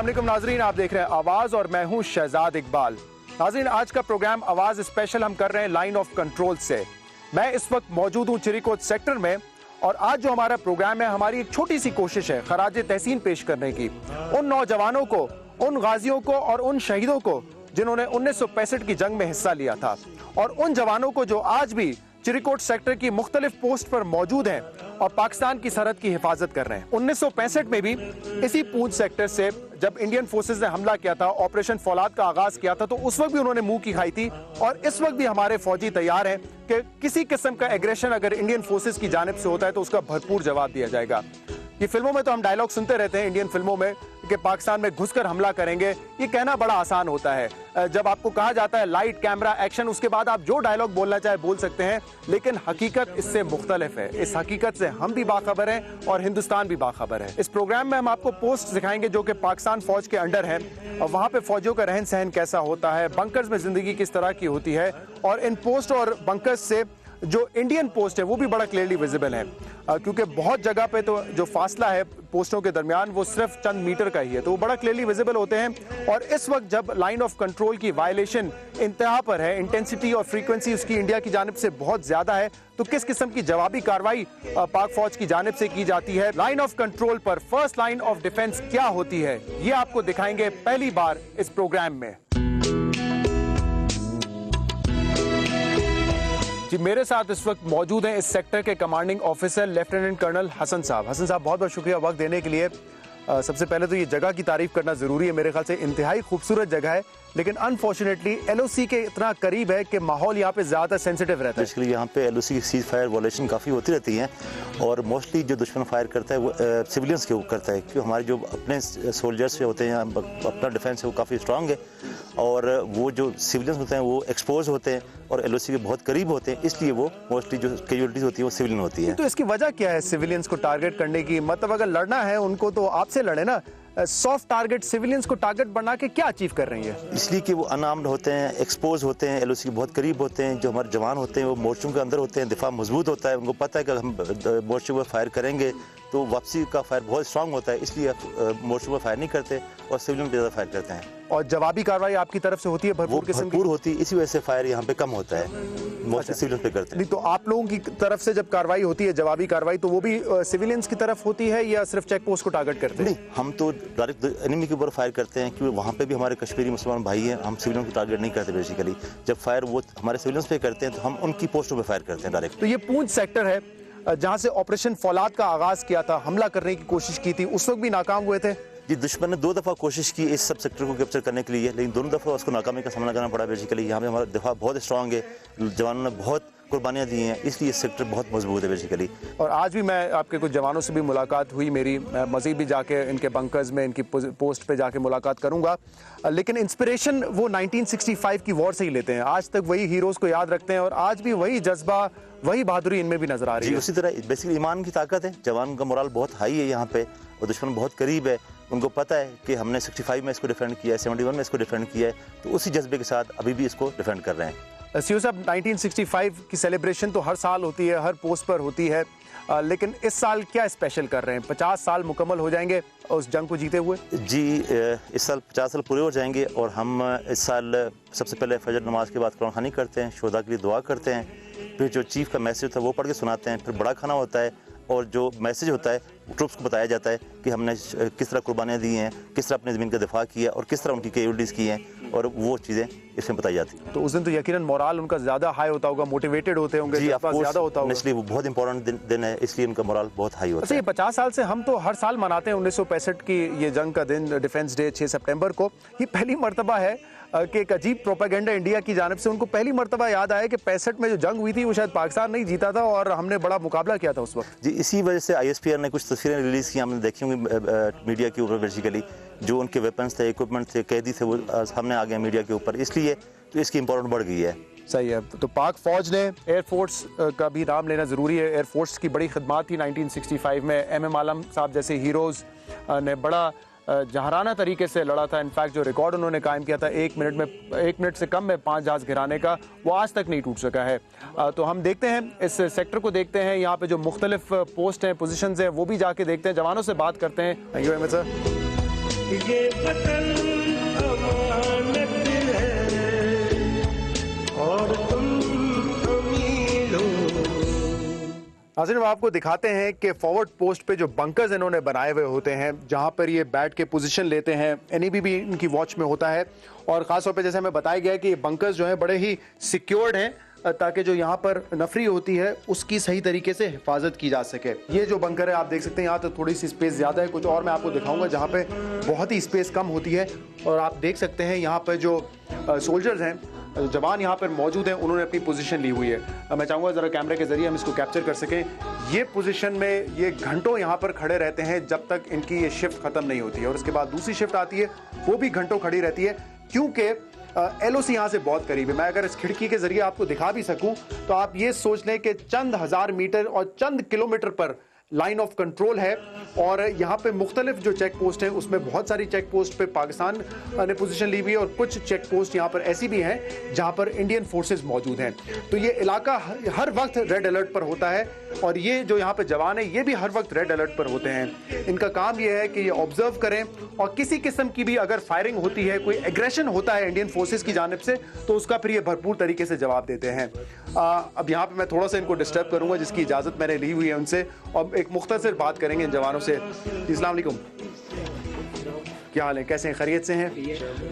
अस्सलाम वालेकुम नाजरीन, आप देख रहे हैं आवाज़ और मैं हूं शहजाद इकबाल। नाजरीन, आज का प्रोग्राम आवाज़ स्पेशल हम कर रहे हैं लाइन ऑफ कंट्रोल से। मैं इस वक्त मौजूद हूं चिरीकोट सेक्टर में और आज जो हमारा प्रोग्राम है, हमारी एक छोटी सी कोशिश है खराज तहसीन पेश करने की उन नौजवानों को, उन गाजियों को और उन शहीदों को जिन्होंने 1965 की जंग में हिस्सा लिया था, और उन जवानों को जो आज भी चिरीकोट सेक्टर की मुख्तलिफ पोस्ट पर मौजूद हैं और पाकिस्तान की सरहद की हिफाजत कर रहे हैं। 1965 में भी इसी पूंछ सेक्टर से जब इंडियन फोर्सेस ने हमला किया था, ऑपरेशन फौलाद का आगाज किया था, तो उस वक्त भी उन्होंने मुंह की खाई थी और इस वक्त भी हमारे फौजी तैयार हैं कि किसी किस्म का एग्रेशन अगर इंडियन फोर्सेस की जानिब से होता है तो उसका भरपूर जवाब दिया जाएगा। ये फिल्मों में तो हम डायलॉग सुनते रहते हैं इंडियन फिल्मों में कि पाकिस्तान में घुसकर हमला करेंगे। ये कहना बड़ा आसान होता है, जब आपको कहा जाता है लाइट कैमरा एक्शन, उसके बाद आप जो डायलॉग बोलना चाहे बोल सकते हैं, लेकिन हकीकत इससे मुख्तलिफ है। इस हकीकत से हम भी बाखबर हैं और हिंदुस्तान भी बाखबर है। इस प्रोग्राम में हम आपको पोस्ट दिखाएंगे जो कि पाकिस्तान फौज के अंडर है और वहाँ पे फौजियों का रहन सहन कैसा होता है, बंकर्स में जिंदगी किस तरह की होती है, और इन पोस्ट और बंकर्स से जो इंडियन पोस्ट है वो भी बड़ा क्लियरली विजिबल है, क्योंकि बहुत जगह पे तो जो फासला है पोस्टों के दरमियान वो सिर्फ चंद मीटर का ही है, तो वो बड़ा क्लियरली विजिबल होते हैं। और इस वक्त जब लाइन ऑफ कंट्रोल की वायलेशन इंतहा पर है, इंटेंसिटी और फ्रीक्वेंसी उसकी इंडिया की जानिब से बहुत ज्यादा है, तो किस किस्म की जवाबी कार्रवाई पाक फौज की जानिब से की जाती है, लाइन ऑफ कंट्रोल पर फर्स्ट लाइन ऑफ डिफेंस क्या होती है, ये आपको दिखाएंगे पहली बार इस प्रोग्राम में। जी, मेरे साथ इस वक्त मौजूद हैं इस सेक्टर के commanding officer lieutenant colonel Hasan साहब। हसन साहब, बहुत बहुत शुक्रिया वक्त देने के लिए। सबसे पहले तो ये जगह की तारीफ करना ज़रूरी है, मेरे ख्याल से इंतहाई खूबसूरत जगह है, लेकिन अनफॉर्चुनेटली एलओसी के इतना करीब है कि माहौल यहाँ पे ज़्यादा सेंसिटिव रहता है। बेसिकली यहाँ पे एलओसी की सीज फायर वॉलेशन काफ़ी होती रहती हैं और मोस्टली जो दुश्मन फायर करता है वो सिविलियंस के ऊपर करता है, क्योंकि हमारे जो अपने सोल्जर्स होते हैं, अपना डिफेंस है वो काफ़ी स्ट्रांग है, और वो जो सिविलियंस होते हैं वो एक्सपोज होते हैं और एलओसी के बहुत करीब होते हैं, इसलिए वो मोस्टली जो कैजुअलिटीज़ होती है वो सिविलियन होती है। तो इसकी वजह क्या है सिविलियंस को टारगेट करने की? मतलब अगर लड़ना है उनको तो आपसे लड़े ना, सॉफ्ट टारगेट सिविलियंस को टारगेट बना के क्या अचीव कर रही है? इसलिए कि वो अनआर्म्ड होते हैं, एक्सपोज होते हैं, एलओसी के बहुत करीब होते हैं। जो हमारे जवान होते हैं वो मोर्चों के अंदर होते हैं, दिफा मजबूत होता है, उनको पता है कि हम मोर्चों पर फायर करेंगे तो वापसी का फायर बहुत स्ट्रांग होता है, इसलिए मोर्चों पर फायर नहीं करते और सिविलियन पर ज़्यादा फायर करते हैं। और जवाबी कार्रवाई आपकी तरफ से होती है भरपूर होती है, इसी वजह से फायर यहाँ पे कम होता है, मोस्टली सिविलियन पे करते हैं। नहीं, तो आप लोगों की तरफ से जब कार्रवाई होती है, जवाबी कार्रवाई, तो वो भी सिविलियंस की तरफ होती है या सिर्फ चेक पोस्ट को टारगेट करते हैं? नहीं, हम तो डायरेक्ट एनिमी के ऊपर फायर करते हैं, क्योंकि वहाँ पे भी हमारे कश्मीरी मुसलमान भाई हैं, हम सिविलियन को टारगेट नहीं करते। बेसिकली जब फायर वो हमारे सिविलियंस पे करते हैं तो हम उनकी पोस्टों पे फायर करते हैं डायरेक्ट। तो ये पूंछ सेक्टर है जहाँ से ऑपरेशन फौलाद का आगाज किया था, हमला करने की कोशिश की थी, उस वक्त भी नाकाम हुए थे? जी, दुश्मन ने 2 दफ़ा कोशिश की इस सब सेक्टर को कैप्चर करने के लिए, लेकिन दोनों दफ़ा उसको नाकामी का सामना करना पड़ा। बेसिकली यहाँ पे हमारा दिफा बहुत स्ट्रांग है, जवानों ने बहुत कुर्बानियाँ दी हैं, इसलिए ये सेक्टर बहुत मजबूत है बेसिकली। और आज भी मैं आपके कुछ जवानों से भी मुलाकात हुई मेरी, मज़ीद भी जाके इनके बंकर्स में, इनकी पोस्ट पे जाके मुलाकात करूंगा, लेकिन इंस्पिरेशन वो 1965 की वॉर से ही लेते हैं। आज तक वही हीरोज़ को याद रखते हैं और आज भी वही जज्बा, वही बहादुरी इनमें भी नजर आ रही है। उसी तरह बेसिकली ईमान की ताकत है, जवान का मोराल बहुत हाई है यहाँ पे और दुश्मन बहुत करीब है। उनको पता है कि हमने 65 में इसको डिफेंड किया है, 71 में इसको डिफेंड किया है, तो उसी जज्बे के साथ अभी भी इसको डिफेंड कर रहे हैं। सीओ साहब, 1965 की सेलिब्रेशन तो हर साल होती है, हर पोस्ट पर होती है, लेकिन इस साल क्या स्पेशल कर रहे हैं? 50 साल मुकम्मल हो जाएंगे उस जंग को जीते हुए? जी, इस साल 50 साल पूरे हो जाएंगे और हम इस साल सबसे पहले फजर नमाज के बाद कुरान खानी करते हैं, शोहदा के लिए दुआ करते हैं, फिर जो चीफ का मैसेज होता है वो पढ़ के सुनाते हैं, फिर बड़ा खाना होता है और जो मैसेज होता है ट्रूप्स को बताया जाता है कि हमने किस तरह कुर्बानियाँ दी हैं, किस तरह अपनी ज़मीन का दिफा किया और किस तरह उनकी कैजुअलिटीज़ की हैं, और वो चीज़ें इसमें बताई जाती हैं। तो उस दिन तो यकीनन मोराल उनका ज़्यादा हाई होता होगा, मोटिवेटेड होते होंगे, जी, ज़्यादा होता होगा, इसलिए वो बहुत इंपॉर्टेंट दिन है, इसलिए उनका मोराल बहुत हाई होता है। अच्छा, ये 50 साल से हम तो हर साल मनाते हैं 1965 की ये जंग का दिन, डिफेंस डे 6 सितंबर को। ये पहली मरतबा है कि एक अजीब प्रोपेगेंडा इंडिया की जानिब से उनको पहली मरतबा याद आया कि 65 में जो जंग हुई थी वो शायद पाकिस्तान नहीं जीता था और हमने बड़ा मुकाबला किया था उस वक्त। जी, इसी वजह से ISPR ने कुछ तस्वीरें रिलीज़ की, हमने देखी होंगी मीडिया के ऊपर। बेसिकली जो उनके वेपन्स थे, इक्विपमेंट थे, कैदी थे, वो सामने आ गया मीडिया के ऊपर, इसलिए तो इसकी इंपॉर्टेंस बढ़ गई है। सही है। तो पाक फौज ने एयरफोर्स का भी नाम लेना ज़रूरी है। एयरफोर्स की बड़ी खिदमत थी 1965 में। MM आलम साहब जैसे हीरोज़ ने बड़ा जहराना तरीके से लड़ा था। इनफैक्ट जो रिकॉर्ड उन्होंने कायम किया था 1 मिनट से कम में 5 जहाज़ गिराने का, वो आज तक नहीं टूट सका है। तो हम देखते हैं, इस सेक्टर को देखते हैं, यहाँ पे जो मुख्तलिफ पोस्ट हैं, पोजीशंस हैं, वो भी जाके देखते हैं, जवानों से बात करते हैं। Thank you very much sir. ये वतन अमानत है और तुम अमीरों। नाज़रीन, हम आपको दिखाते हैं कि फॉरवर्ड पोस्ट पे जो बंकर्स इन्होंने बनाए हुए होते हैं, जहां पर ये बैठ के पोजीशन लेते हैं, एनईबी भी इनकी वॉच में होता है। और ख़ास तौर पे जैसे हमें बताया गया है कि ये बंकर्स जो हैं बड़े ही सिक्योर्ड हैं, ताकि जो यहाँ पर नफरी होती है उसकी सही तरीके से हिफाजत की जा सके। ये जो बंकर है आप देख सकते हैं, यहाँ तो थोड़ी सी स्पेस ज़्यादा है, कुछ और मैं आपको दिखाऊंगा जहाँ पे बहुत ही स्पेस कम होती है। और आप देख सकते हैं यहाँ पर जो सोल्जर्स हैं, जवान यहाँ पर मौजूद हैं, उन्होंने अपनी पोजीशन ली हुई है। मैं चाहूँगा ज़रा कैमरे के ज़रिए हम इसको कैप्चर कर सकें। ये पोजीशन में ये घंटों यहाँ पर खड़े रहते हैं जब तक इनकी ये शिफ्ट ख़त्म नहीं होती है, और उसके बाद दूसरी शिफ्ट आती है, वो भी घंटों खड़ी रहती है, क्योंकि एलओसी यहाँ से बहुत करीब है। मैं अगर इस खिड़की के ज़रिए आपको दिखा भी सकूँ तो आप ये सोच लें कि चंद हज़ार मीटर और चंद किलोमीटर पर लाइन ऑफ कंट्रोल है। और यहाँ पे मुख्तलिफ जो चेक पोस्ट हैं, उसमें बहुत सारी चेक पोस्ट पे पाकिस्तान ने पोजीशन ली हुई है, और कुछ चेक पोस्ट यहाँ पर ऐसी भी हैं जहाँ पर इंडियन फोर्सेस मौजूद हैं। तो ये इलाका हर वक्त रेड अलर्ट पर होता है, और ये जो यहाँ पे जवान है ये भी हर वक्त रेड अलर्ट पर होते हैं। इनका काम ये है कि ये ऑब्जर्व करें, और किसी किस्म की भी अगर फायरिंग होती है, कोई एग्रेशन होता है इंडियन फोर्सेस की जानिब से, तो उसका फिर ये भरपूर तरीके से जवाब देते हैं। अब यहाँ पे मैं थोड़ा सा इनको डिस्टर्ब करूँगा, जिसकी इजाज़त मैंने ली हुई है उनसे, और एक मुख्तसर बात करेंगे इन जवानों से। अस्सलाम वालेकुम, क्या हाल है, कैसे हैं, खैरियत से हैं?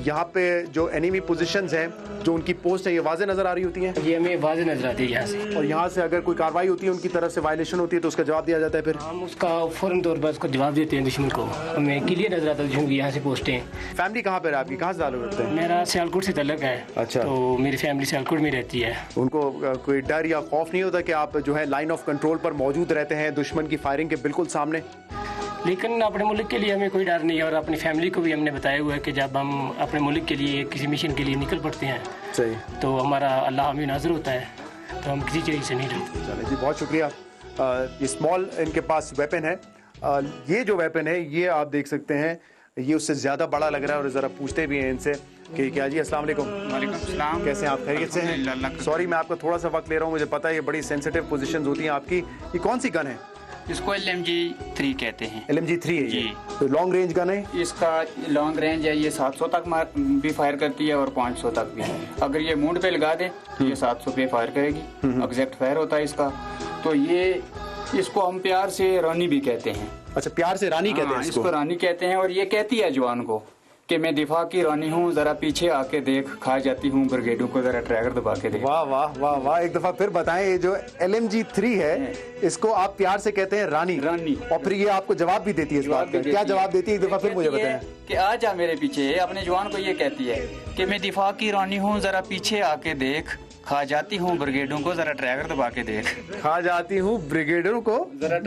यहाँ पे जो एनिमी पोजीशंस हैं, जो उनकी पोस्ट है, ये वाज़े नज़र आ रही होती हैं? ये हमें वाज़े नजर आती है यहाँ से। और यहाँ से अगर कोई कार्रवाई होती है, उनकी तरफ से वायलेशन होती है, तो उसका जवाब दिया जाता है? फिर हम उसका फ़ौरन तौर पर उसको जवाब देते हैं दुश्मन को। हमें क्लियर नजर आता है दुश्मन की यहाँ से पोस्टें। फैमिली कहाँ पर है आपकी, कहाँ से ताल्लुक़ रखते हैं? मेरा सियालकोट से तल्लक है। अच्छा। तो मेरी फैमिली सियालकोट में रहती है। उनको कोई डर या खौफ नहीं होता कि आप जो है लाइन ऑफ कंट्रोल पर मौजूद रहते हैं, दुश्मन की फायरिंग के बिल्कुल सामने? लेकिन अपने मुल्क के लिए हमें कोई डर नहीं है, और अपनी फैमिली को भी हमने बताया हुआ है कि जब हम अपने मुल्क के लिए किसी मिशन के लिए निकल पड़ते हैं, सही, तो हमारा अल्लाह हमें नाज़र होता है, तो हम किसी चीज़ से नहीं डरते। चलिए जी, बहुत शुक्रिया। ये स्मॉल इनके पास वेपन है। ये जो वेपन है ये आप देख सकते हैं, ये उससे ज़्यादा बड़ा लग रहा है। और ज़रा पूछते भी हैं इनसे कि क्या जी, अस्सलाम वालेकुम। वालेकुम सलाम। कैसे हैं आप, खैरियत से हैं? सॉरी मैं आपका थोड़ा सा वक्त ले रहा हूँ, मुझे पता है ये बड़ी सेंसिटिव पोजीशंस होती हैं आपकी। ये कौन सी गन है? इसको LMG-3 कहते हैं। LMG-3 है ये? जी। तो लॉन्ग रेंज गन है? इसका लॉन्ग रेंज है, ये 700 तक भी फायर करती है और 500 तक भी। अगर ये मूड पे लगा दे तो ये 700 पे फायर करेगी, एग्जैक्ट फायर होता है इसका। तो ये इसको हम प्यार से रानी भी कहते हैं। अच्छा, प्यार से रानी कहते हैं इसको रानी कहते हैं। और ये कहती है जवान को कि मैं दिफा की रानी हूँ, जरा पीछे आके देख, खा जाती हूँ ब्रिगेडों को, जरा ट्रैगर दबा के देख। वाह वाह वाह वाह, एक दफा फिर बताएं, ये जो LMG-3 है इसको आप प्यार से कहते हैं रानी। रानी। और फिर ये आपको जवाब भी देती है इस बात का? क्या जवाब देती है, एक दफा फिर मुझे बताएं। कि आ जा मेरे पीछे। अपने जवान को ये कहती है कि मैं दिफा की रानी हूँ, जरा पीछे आके देख, खा जाती हूँ ब्रिगेडों को, जरा ट्रैगर दबा के देख। खा जाती हूँ ब्रिगेडरों को, जरा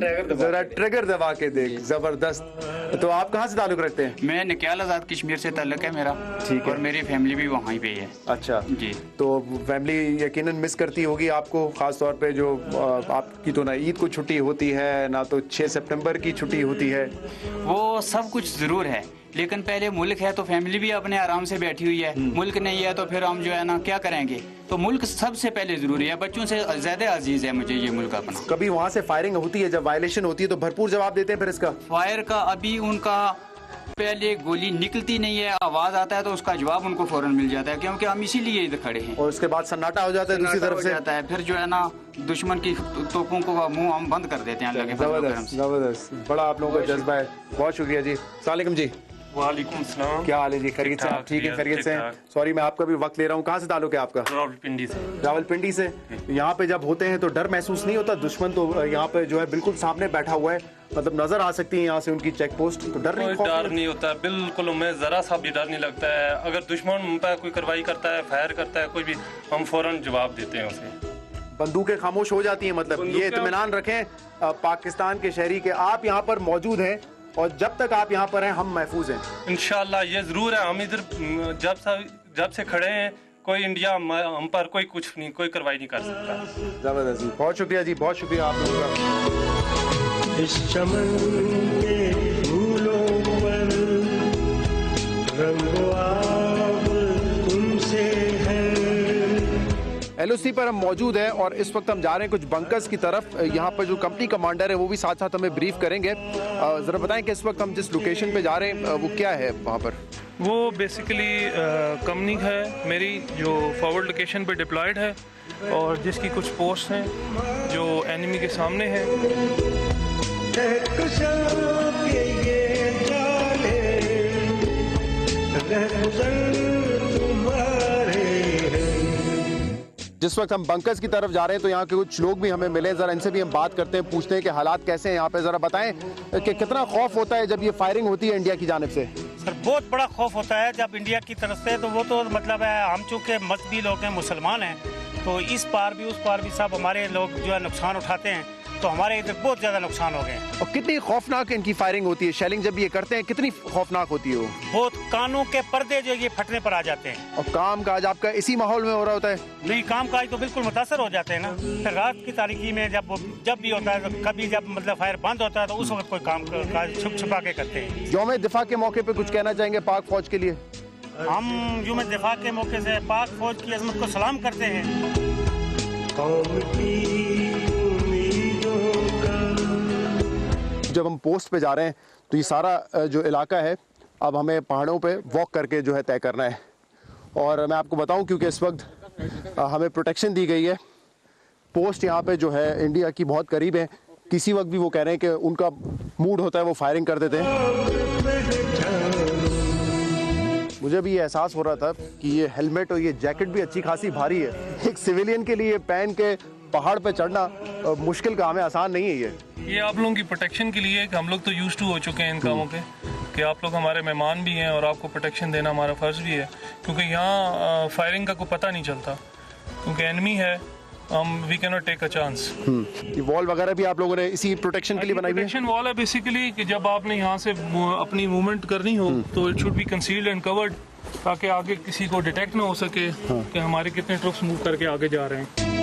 ट्रिगर दबा के देख। जबरदस्त। तो आप कहाँ से ताल्लुक रखते हैं? मैं नकियाल आजाद कश्मीर से ताल्लुक है मेरा। ठीक है। और मेरी फैमिली भी वहीं पे है। अच्छा जी। तो फैमिली यकीनन मिस करती होगी आपको, खास तौर पे जो आपकी तो ना ईद को छुट्टी होती है, ना तो 6 सितंबर की छुट्टी होती है। वो सब कुछ जरूर है, लेकिन पहले मुल्क है तो फैमिली भी अपने आराम से बैठी हुई है। मुल्क नहीं है तो फिर हम जो है ना क्या करेंगे। तो मुल्क सबसे पहले जरूरी है, बच्चों से ज्यादा अजीज है मुझे ये मुल्क अपना। कभी वहाँ से फायरिंग होती है, जब वायलेशन होती है तो भरपूर जवाब देते हैं फिर इसका? फायर का अभी उनका पहले गोली निकलती नहीं है, आवाज आता है तो उसका जवाब उनको फौरन मिल जाता है, क्योंकि हम इसीलिए इधर खड़े हैं। और उसके बाद सन्नाटा हो जाता है दूसरी तरफ से। जाता है फिर जो है ना दुश्मन की तोपों को मुंह हम बंद कर देते हैं अल्लाह के फजल व करम से। जबरदस्त, बड़ा आप लोगों का जज्बा है। बहुत शुक्रिया जी। अस्सलाम वालेकुम जी। वालेकुम सलाम। क्या हाल है जी, खैरियत से? आप ठीक है, खैरियत से हैं? सॉरी मैं आपका भी वक्त ले रहा हूँ। कहाँ से ताल्लुक है आपका? रावलपिंडी से। रावलपिंडी से। यहाँ पे जब होते हैं तो डर महसूस नहीं होता? दुश्मन तो यहाँ पे जो है बिल्कुल सामने बैठा हुआ है, मतलब नजर आ सकती है यहाँ से उनकी चेक पोस्ट, तो डर नहीं? कोई डर नहीं होता बिल्कुल, हमें जरा सा भी डर नहीं लगता है। अगर दुश्मन पर कोई कार्रवाई करता है, फायर करता है कोई भी, हम फौरन जवाब देते हैं उसे। बंदूकें खामोश हो जाती हैं, मतलब ये इत्मीनान रखें पाकिस्तान के शहरी के आप यहाँ पर मौजूद हैं, और जब तक आप यहाँ पर हैं हम महफूज हैं इंशाल्लाह। ये जरूर है, हम इधर जब से खड़े हैं, कोई इंडिया हम पर कोई कुछ नहीं, कोई कार्रवाई नहीं कर सकता। जबरदस्त जी, बहुत शुक्रिया जी, बहुत शुक्रिया आप लोगों का। इस चमन के फूलों पर रंगो आब तुमसे है। LOC पर हम मौजूद हैं और इस वक्त हम जा रहे हैं कुछ बंकर्स की तरफ। यहाँ पर जो कंपनी कमांडर है वो भी साथ साथ हमें ब्रीफ करेंगे। ज़रा बताएं कि इस वक्त हम जिस लोकेशन पे जा रहे हैं वो क्या है वहाँ पर? वो बेसिकली कंपनी है मेरी जो फॉरवर्ड लोकेशन पे डिप्लॉयड है और जिसकी कुछ पोस्ट हैं जो एनिमी के सामने हैं। जिस वक्त हम बंकर्स की तरफ जा रहे हैं तो यहाँ के कुछ लोग भी हमें मिले, जरा इनसे भी हम बात करते हैं, पूछते हैं कि हालात कैसे हैं यहाँ पे। जरा बताएं कि कितना खौफ होता है जब ये फायरिंग होती है इंडिया की जानिब से? सर बहुत बड़ा खौफ होता है जब इंडिया की तरफ से, तो वो तो मतलब है हम चूँकि मजहबी लोग हैं, मुसलमान हैं, तो इस पार भी उस पार भी सब हमारे लोग जो है नुकसान उठाते हैं, तो हमारे इधर बहुत ज़्यादा नुकसान हो गए। और कितनी खौफनाक इनकी फायरिंग होती है, शेलिंग जब ये करते हैं कितनी खौफनाक होती है वो? बहुत कानों के पर्दे जो ये फटने पर आ जाते हैं। और काम काज आपका इसी माहौल में हो रहा होता है? नहीं, काम काज तो बिल्कुल मुतासर हो जाते हैं ना। फिर रात की तारीकी में जब भी होता है, तो कभी जब मतलब फायर बंद होता है तो उस वक्त कोई काम काज छुप छुपा के करते हैं। यौम दिफा के मौके पे कुछ कहना चाहेंगे पाक फौज के लिए? हम यौम दिफा के मौके से पाक फौज की अजमत को सलाम करते हैं। जब हम पोस्ट पे जा रहे हैं तो ये सारा जो इलाका है अब हमें पहाड़ों पे वॉक करके जो है तय करना है। और मैं आपको बताऊं क्योंकि इस वक्त हमें प्रोटेक्शन दी गई है। पोस्ट यहाँ पे जो है इंडिया की बहुत करीब है, किसी वक्त भी वो कह रहे हैं कि उनका मूड होता है वो फायरिंग कर देते हैं। मुझे भी ये एहसास हो रहा था कि ये हेलमेट और ये जैकेट भी अच्छी खासी भारी है। एक सिविलियन के लिए पहन के पहाड़ पे चढ़ना मुश्किल काम है, आसान नहीं है ये आप लोगों की प्रोटेक्शन के लिए कि हम लोग तो यूज्ड टू हो चुके हैं इन कामों के, कि आप लोग हमारे मेहमान भी हैं और आपको प्रोटेक्शन देना हमारा फ़र्ज़ भी है, क्योंकि यहाँ फायरिंग का कोई पता नहीं चलता, क्योंकि एनिमी है, हम we can not take a chance. ये वॉल वगैरह भी आप लोगों ने इसी प्रोटेक्शन के लिए बनाई हुई है? प्रोटेक्शन वॉल है बेसिकली कि जब आपने यहाँ से अपनी मूवमेंट करनी हो तो it should be concealed and covered, ताकि आगे किसी को डिटेक्ट ना हो सके कि हमारे कितने ट्रुप्स मूव करके आगे जा रहे हैं।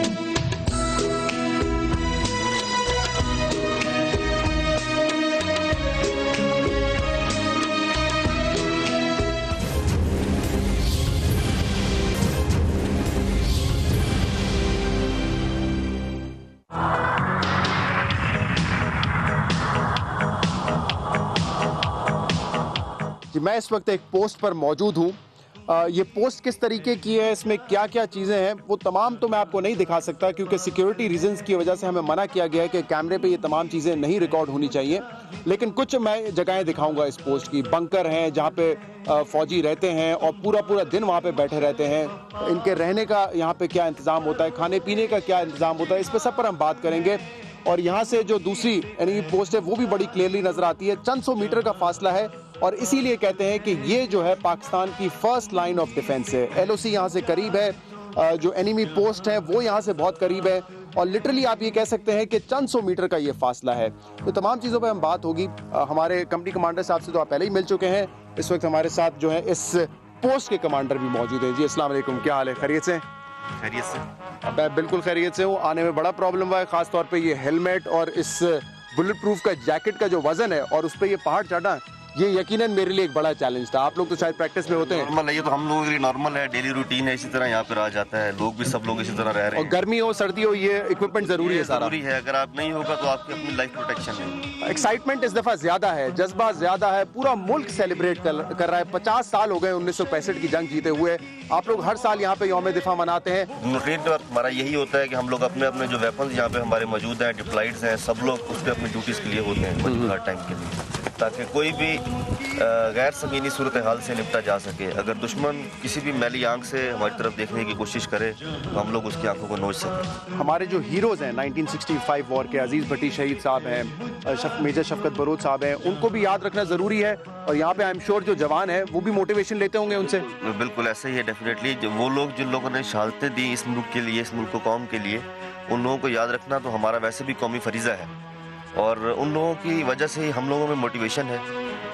जी, मैं इस वक्त एक पोस्ट पर मौजूद हूँ। ये पोस्ट किस तरीके की है, इसमें क्या क्या चीज़ें हैं, वो तमाम तो मैं आपको नहीं दिखा सकता क्योंकि सिक्योरिटी रीजंस की वजह से हमें मना किया गया है कि कैमरे पे ये तमाम चीज़ें नहीं रिकॉर्ड होनी चाहिए। लेकिन कुछ मैं जगहें दिखाऊंगा इस पोस्ट की। बंकर हैं जहाँ पे फौजी रहते हैं और पूरा दिन वहाँ पे बैठे रहते हैं। इनके रहने का यहाँ पे क्या इंतज़ाम होता है, खाने पीने का क्या इंतज़ाम होता है, इस पर सब पर हम बात करेंगे। और यहाँ से जो दूसरी एनिमी पोस्ट है वो भी बड़ी क्लियरली नजर आती है। चंद सौ मीटर का फासला है और इसीलिए कहते हैं कि ये जो है पाकिस्तान की फर्स्ट लाइन ऑफ डिफेंस है। LOC यहाँ से करीब है, जो एनिमी पोस्ट है वो यहाँ से बहुत करीब है और लिटरली आप ये कह सकते हैं कि चंद सौ मीटर का ये फासला है। तो तमाम चीज़ों पर हम बात होगी। हमारे कंपनी कमांडर साहब से तो आप पहले ही मिल चुके हैं। इस वक्त हमारे साथ जो है इस पोस्ट के कमांडर भी मौजूद हैं। जी अस्सलाम वालेकुम, क्या हाल है, खैरियत से? खैरियत से। अब मैं बिल्कुल खैरियत से हूँ। आने में बड़ा प्रॉब्लम हुआ है, खास तौर पे ये हेलमेट और इस बुलेट प्रूफ का जैकेट का जो वजन है और उस पर ये पहाड़ चढ़ना, ये यकीनन मेरे लिए एक बड़ा चैलेंज था। आप लोग तो शायद प्रैक्टिस में होते हैं। नॉर्मल है, ये तो हम लोगों के लिए नॉर्मल है, डेली रूटीन है, इसी तरह यहाँ पर आ जाता है। लोग भी सब लोग इसी तरह रह रहे हैं। और गर्मी हो सर्दी हो ये इक्विपमेंट जरूरी है, सारा जरूरी है। अगर आप नहीं होगा तो आपकी अपनी लाइफ प्रोटेक्शन है। एक्साइटमेंट इस दफा ज्यादा है, जज्बा ज्यादा है, पूरा मुल्क सेलिब्रेट कर रहा है। 50 साल हो गए 1965 की जंग जीते हुए। आप लोग हर साल यहाँ पे यौम दिफा मनाते हैं। रूटीन तो हमारा यही होता है कि हम लोग अपने अपने जो वेपन्स यहाँ पे हमारे मौजूद हैं, डिप्लॉयड्स हैं, सब लोग उस पर अपनी ड्यूटीज के लिए होते हैं मौजूद हर टाइम के लिए, ताकि कोई भी गैर ज़मीनी सूरत हाल से निपटा जा सके। अगर दुश्मन किसी भी मैली आंख से हमारी तरफ देखने की कोशिश करे तो हम लोग उसकी आंखों को नोच सकें। हमारे जो हीरोज़ हैं 1965 वॉर के, अजीज़ भट्टी शहीद साहब हैं, मेजर शफकत बरूद साहब हैं, उनको भी याद रखना ज़रूरी है। और यहाँ पे आई एम श्योर जो जवान हैं वो भी मोटिवेशन लेते होंगे उनसे। बिल्कुल ऐसा ही है, डेफिनेटली। जो वो लोग जिन लोगों ने शहादतें दी इस मुल्क के लिए, इस मुल्क को कौम के लिए, उन लोगों को याद रखना तो हमारा वैसे भी कौमी फरीज़ा है। और उन लोगों की वजह से ही हम लोगों में मोटिवेशन है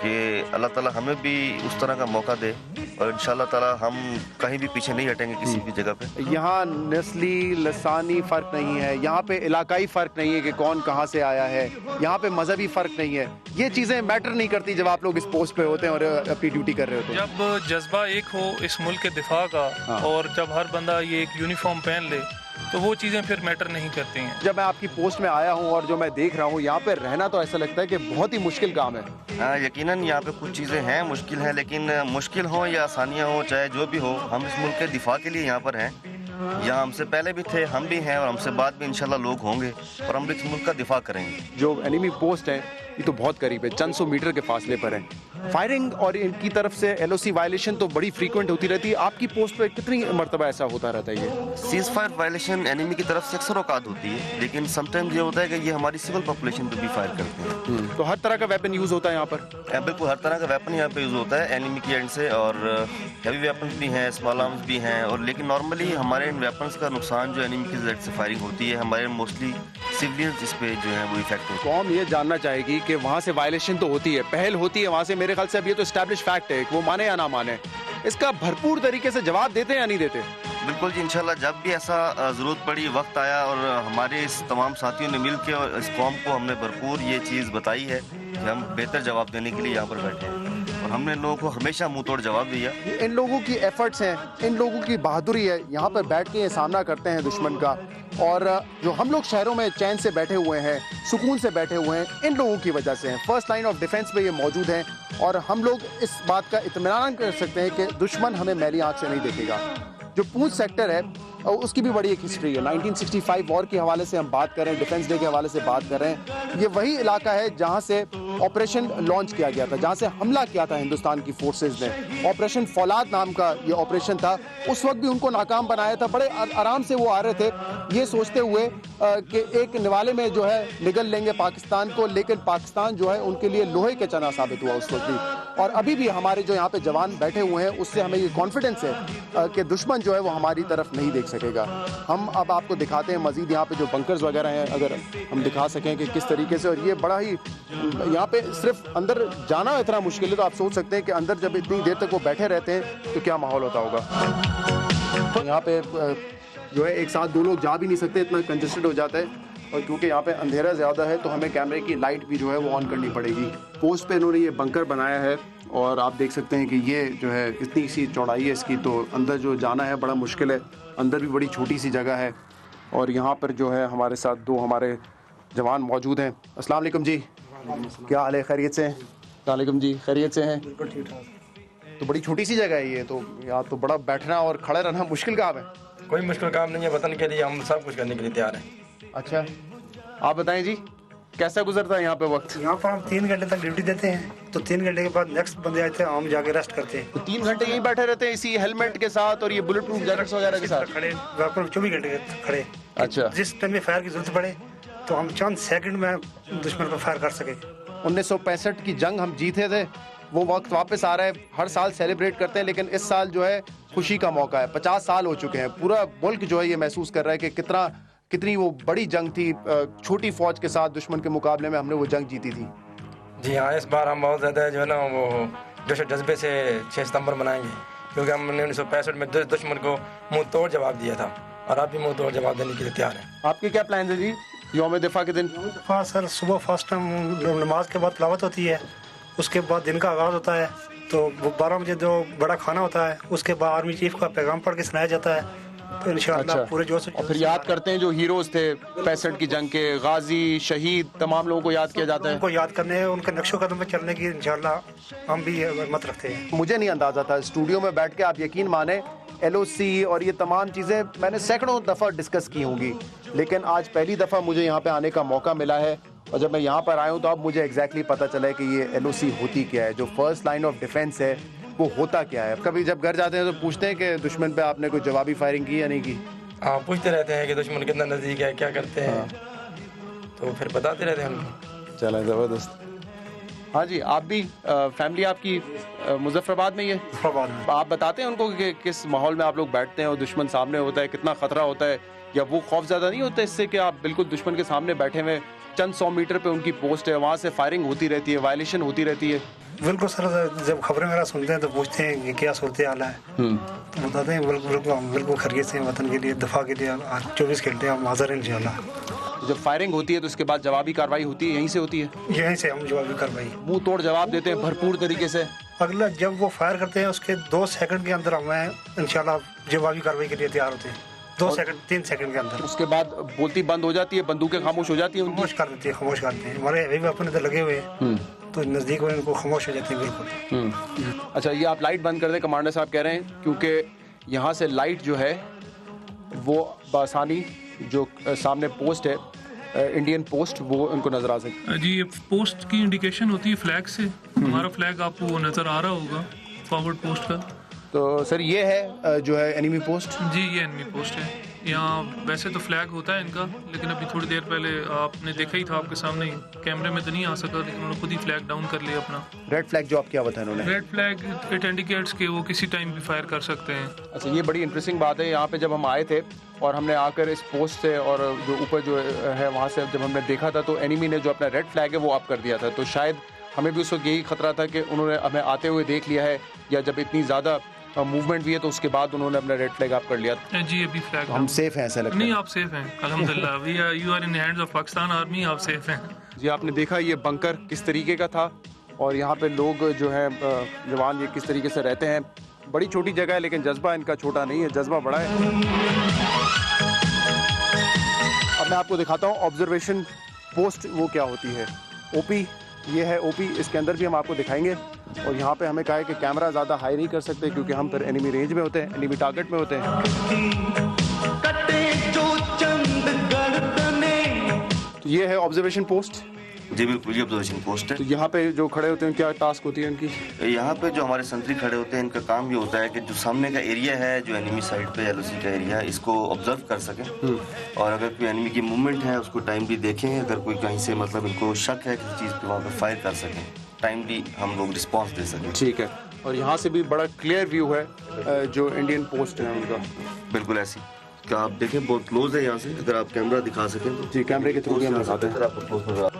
कि अल्लाह ताला हमें भी उस तरह का मौका दे और इंशाल्लाह ताला हम कहीं भी पीछे नहीं हटेंगे किसी भी जगह पे। यहाँ नस्ली लसानी फ़र्क नहीं है, यहाँ पे इलाकाई फ़र्क नहीं है कि कौन कहाँ से आया है, यहाँ पे मजहबी फ़र्क नहीं है। ये चीज़ें मैटर नहीं करती जब आप लोग इस पोस्ट पे होते हैं और अपनी ड्यूटी कर रहे होते हैं। जब जज्बा एक हो इस मुल्क के दिफा का और जब हर बंदा ये एक यूनिफॉर्म पहन ले तो वो चीज़ें फिर मैटर नहीं करती हैं। जब मैं आपकी पोस्ट में आया हूँ और जो मैं देख रहा हूँ यहाँ पे रहना, तो ऐसा लगता है कि बहुत ही मुश्किल काम है। हाँ, यकीनन यहाँ पे कुछ चीज़ें हैं मुश्किल हैं, लेकिन मुश्किल हो या आसानियाँ हो चाहे जो भी हो, हम इस मुल्क के दिफा के लिए यहाँ पर हैं। यहाँ हमसे पहले भी थे, हम भी हैं और हमसे बाद में इंशाल्लाह लोग होंगे और हम इस मुल्क का दिफा करेंगे। जो एनिमी पोस्ट है ये तो बहुत करीब है, चंद सौ मीटर के फासले पर है। फायरिंग और इनकी तरफ से LOC वायलेशन तो बड़ी फ्रीक्वेंट होती रहती है। आपकी पोस्ट पे कितनी मरतबा ऐसा होता रहता है? ये सीज फायर वायलेशन एनिमी की तरफ से अक्सर औकात होती है, लेकिन समटाइम्स ये होता है कि ये हमारी सिविल पॉपुलेशन पे भी फायर करते हैं। तो हर तरह का वेपन यूज़ होता है यहाँ पर? बिल्कुल, हर तरह का वेपन यहाँ पे यूज़ होता है एनिमी की एंड से, और हैवी वेपन्स भी हैं, स्मॉल आर्म्स भी हैं, और लेकिन नॉर्मली हमारे इन वेपन्स का नुकसान जो एनिमी की जेड से फायरिंग होती है, हमारे मोस्टली सिविलियंस इस पे जो है वो इफेक्ट होता है। कौम ये जानना चाहेगी कि वहाँ से वायलेशन तो होती है, पहल होती है वहाँ से, मेरे ख्याल से अब ये तो एस्टैब्लिश फैक्ट है, वो माने या ना माने, इसका भरपूर तरीके से जवाब देते हैं या नहीं देते? बिल्कुल जी, इंशाल्लाह जब भी ऐसा ज़रूरत पड़ी, वक्त आया और हमारे इस तमाम साथियों ने मिल के और इस कौम को हमने भरपूर ये चीज़ बताई है कि हम बेहतर जवाब देने के लिए यहाँ पर बैठे हैं और हमने लोगों को हमेशा मुंह तोड़ जवाब दिया। इन लोगों की एफर्ट्स हैं, इन लोगों की बहादुरी है, यहाँ पर बैठ के ये सामना करते हैं दुश्मन का, और जो हम लोग शहरों में चैन से बैठे हुए हैं, सुकून से बैठे हुए हैं, इन लोगों की वजह से हैं। फर्स्ट लाइन ऑफ डिफेंस पे ये मौजूद हैं और हम लोग इस बात का इत्मीनान कर सकते हैं कि दुश्मन हमें मैली आँख से नहीं देखेगा। जो पूंछ सेक्टर है उसकी भी बड़ी एक हिस्ट्री है। 1965 वॉर के हवाले से हम बात कर रहे हैं, डिफेंस डे के हवाले से बात कर रहे हैं। ये वही इलाका है जहां से ऑपरेशन लॉन्च किया गया था, जहां से हमला किया था हिंदुस्तान की फोर्सेस ने। ऑपरेशन फौलाद नाम का ये ऑपरेशन था। उस वक्त भी उनको नाकाम बनाया था। बड़े आराम से वो आ रहे थे ये सोचते हुए कि एक निवाले में जो है निगल लेंगे पाकिस्तान को, लेकिन पाकिस्तान जो है उनके लिए लोहे के चना साबित हुआ उस वक्त भी। और अभी भी हमारे जो यहाँ पे जवान बैठे हुए हैं उससे हमें ये कॉन्फिडेंस है कि दुश्मन जो है वो हमारी तरफ नहीं देख सकेगा। हम अब आपको दिखाते हैं मजीद यहाँ पे जो बंकर्स वगैरह हैं, अगर हम दिखा सकें कि किस तरीके से। और ये बड़ा ही यहाँ पे सिर्फ अंदर जाना इतना मुश्किल है, तो आप सोच सकते हैं कि अंदर जब इतनी देर तक वो बैठे रहते हैं तो क्या माहौल होता होगा। यहाँ पे जो है एक साथ दो लोग जा भी नहीं सकते, इतना कंजस्टेड हो जाता है। और क्योंकि यहाँ पे अंधेरा ज़्यादा है तो हमें कैमरे की लाइट भी जो है वो ऑन करनी पड़ेगी। पोस्ट पे इन्होंने ये बंकर बनाया है और आप देख सकते हैं कि ये जो है इतनी सी चौड़ाई है इसकी, तो अंदर जो जाना है बड़ा मुश्किल है। अंदर भी बड़ी छोटी सी जगह है। और यहाँ पर जो है हमारे साथ दो हमारे जवान मौजूद हैं। अस्सलाम वालेकुम जी, क्या हाल है? खैरियत से हैं? वालेकुम जी, खैरियत से हैं? बिल्कुल ठीक ठाक। तो बड़ी छोटी सी जगह है ये, तो यहाँ तो बड़ा बैठना और खड़े रहना मुश्किल काम है। कोई मुश्किल काम नहीं है, वतन के लिए हम सब कुछ करने के लिए तैयार हैं। अच्छा, आप बताएं जी, कैसा गुजरता है यहाँ पे वक्त? यहाँ पर हम 3 घंटे तक ड्यूटी देते हैं, तो 3 घंटे के बाद नेक्स्ट बंदे आते हैं, हम जाके रेस्ट करते हैं। तो 3 घंटे यहीं बैठे रहते हैं इसी हेलमेट के साथ और ये बुलेट प्रूफ जैकेट्स वगैरह के साथ खड़े 24 घंटे खड़े। अच्छा, जिस टाइम में फायर की जरूरत पड़े तो हम चंद सेकंड में दुश्मन पर फायर कर सके। 1965 की जंग हम जीते थे, वो वक्त वापस आ रहा है। हर साल सेलिब्रेट करते हैं, लेकिन इस साल जो है खुशी का मौका है। 50 साल हो चुके हैं। पूरा मुल्क जो है ये महसूस कर रहा है कि कितनी वो बड़ी जंग थी। छोटी फौज के साथ दुश्मन के मुकाबले में हमने वो जंग जीती थी। जी हाँ, इस बार हम बहुत ज़्यादा जो है ना वो जोश जज्बे से 6 सितंबर मनाएंगे, क्योंकि हमने 1965 में दुश्मन को मुंह तोड़ जवाब दिया था और आप भी मुंह तोड़ जवाब देने के लिए तैयार हैं। आपके क्या प्लान है जी यौम दिफा के दिन? हाँ सर, सुबह फर्स्ट टाइम नमाज के बाद तिलावत होती है, उसके बाद दिन का आगाज़ होता है, तो 12 बजे जो बड़ा खाना होता है, उसके बाद आर्मी चीफ का पैगाम पढ़ के सुनाया जाता है। तो इंशाअल्लाह पूरे जोश से और फिर याद करते हैं जो हीरोज थे 65 की जंग के, गाजी, शहीद, तमाम लोगों को याद किया जाता है। उनको याद करने, उनके नक्शो कदम पे चलने की इंशाअल्लाह हम भी मत रखते हैं। मुझे नहीं अंदाजा था, स्टूडियो में बैठ के आप यकीन माने LOC और ये तमाम चीज़ें मैंने सैकड़ों दफ़ा डिस्कस की होंगी, लेकिन आज पहली दफ़ा मुझे यहाँ पे आने का मौका मिला है। और जब मैं यहाँ पर आया हूँ तो अब मुझे एग्जैक्टली पता चला है कि ये LOC होती क्या है, जो फर्स्ट लाइन ऑफ डिफेंस है वो होता क्या है। कभी जब घर जाते हैं तो पूछते हैं कि दुश्मन पे आपने कोई जवाबी फायरिंग की या नहीं की? हाँ, पूछते रहते हैं कि दुश्मन कितना नज़दीक है, क्या करते हैं। तो फिर बताते रहते हैं हम। चलें, ज़बरदस्त। हाँ जी, आप भी फैमिली आपकी मुजफ्फराबाद में ही है? आप बताते हैं उनको कि किस माहौल में आप लोग बैठते हैं और दुश्मन सामने होता है, कितना ख़तरा होता है, या वो खौफ ज़्यादा नहीं होता इससे कि आप बिल्कुल दुश्मन के सामने बैठे हुए चंद 100 मीटर पे उनकी पोस्ट है, वहाँ से फायरिंग होती रहती है, वायलेशन होती रहती है। बिल्कुल सर, जब खबरें वगैरह सुनते हैं तो पूछते हैं कि क्या सूरत हाल है, तो बताते हैं बिल्कुल हम बिल्कुल खैरियत से वतन के लिए दफा के लिए 24 घंटे हम हाजिर हैं इंशाल्लाह। जब फायरिंग होती है तो उसके बाद जवाबी कार्रवाई होती है, यहीं से होती है? यहीं से हम जवाबी कार्रवाई मुंह तोड़ जवाब देते हैं भरपूर तरीके से। अगला जब वो फायर करते हैं उसके 2 सेकंड के अंदर हमें इंशाल्लाह जवाबी कार्रवाई के लिए तैयार होते हैं। 2 सेकंड 3 सेकंड के अंदर। उसके बाद बोलती बंद हो जाती है, बंदूकें खामोश हो जाती है, खामोश कर देती है, खामोश करते हैं। हमारे अभी भी अपने तो लगे हुए हैं, तो नज़दीक में इनको खामोश हो जाती है बिल्कुल। अच्छा, ये आप लाइट बंद कर दें, कमांडर साहब कह रहे हैं, क्योंकि यहाँ से लाइट जो है वो बासानी जो सामने पोस्ट है इंडियन पोस्ट, वो उनको नजर आ सकती है। जी, ये पोस्ट की इंडिकेशन होती है फ्लैग से। हमारा फ्लैग आपको नज़र आ रहा होगा फॉरवर्ड पोस्ट का। तो सर ये है जो है एनिमी पोस्ट? जी, ये एनिमी पोस्ट है। यहाँ वैसे तो फ्लैग होता है इनका, लेकिन अभी थोड़ी देर पहले आपने देखा ही था, आपके सामने ही, कैमरे में तो नहीं आ सका, लेकिन उन्होंने खुद ही फ्लैग डाउन कर लिया अपना। रेड फ्लैग जो आप क्या बताया उन्होंने? रेड फ्लैग इट इंडिकेट्स कि वो किसी टाइम भी फायर कर सकते हैं। अच्छा, ये बड़ी इंटरेस्टिंग बात है। यहाँ पे जब हम आए थे और हमने आकर इस पोस्ट से और जो ऊपर जो है वहाँ से जब हमने देखा था, तो एनिमी ने जो अपना रेड फ्लैग है वो ऑफ कर दिया था। तो शायद हमें भी उस वक्त यही खतरा था कि उन्होंने हमें आते हुए देख लिया है, या जब इतनी ज़्यादा मूवमेंट भी है तो उसके बाद उन्होंने अपना रेड फ्लैग ऑफ कर लिया। जी, अभी फ्लैग हम सेफ हैं ऐसा लगता है? नहीं, आप सेफ हैं अल्हम्दुलिल्लाह। We are, you are in the hands of Pakistan army, आप सेफ हैं। जी, आपने देखा ये बंकर किस तरीके का था, और यहाँ पे लोग जो है जवान ये किस तरीके से रहते हैं। बड़ी छोटी जगह है, लेकिन जज्बा इनका छोटा नहीं है, जज्बा बड़ा है। अब मैं आपको दिखाता हूँ ऑब्जर्वेशन पोस्ट वो क्या होती है। ओपी, ये है ओपी, इसके अंदर भी हम आपको दिखाएंगे। और यहाँ पे हमें कहा है कि कैमरा ज़्यादा हाई नहीं कर सकते, क्योंकि हम फिर एनिमी रेंज में होते हैं, एनिमी टारगेट में होते हैं। तो ये है ऑब्जर्वेशन पोस्ट। जी बिल्कुल, ये ऑब्जर्वेशन पोस्ट है। तो यहाँ पे जो खड़े होते हैं क्या टास्क होती है उनकी? यहाँ पे जो हमारे संतरी खड़े होते हैं, इनका काम ये होता है कि जो सामने का एरिया है, जो एनिमी साइड पे एलओसी का एरिया है, इसको ऑब्जर्व कर सकें, और अगर कोई एनिमी की मूवमेंट है उसको टाइमली देखें। अगर कोई कहीं से मतलब इनको शक है किसी चीज़ पे, वहाँ पे फायर कर सकें, टाइमली हम लोग रिस्पॉन्स दे सकें। ठीक है। और यहाँ से भी बड़ा क्लियर व्यू है जो इंडियन पोस्ट है उनका। बिल्कुल ऐसी क्या आप देखें, बहुत क्लोज है यहाँ से, अगर आप कैमरा दिखा सकें तो। जी, कैमरे के थ्रू भी हम दिखाते हैं।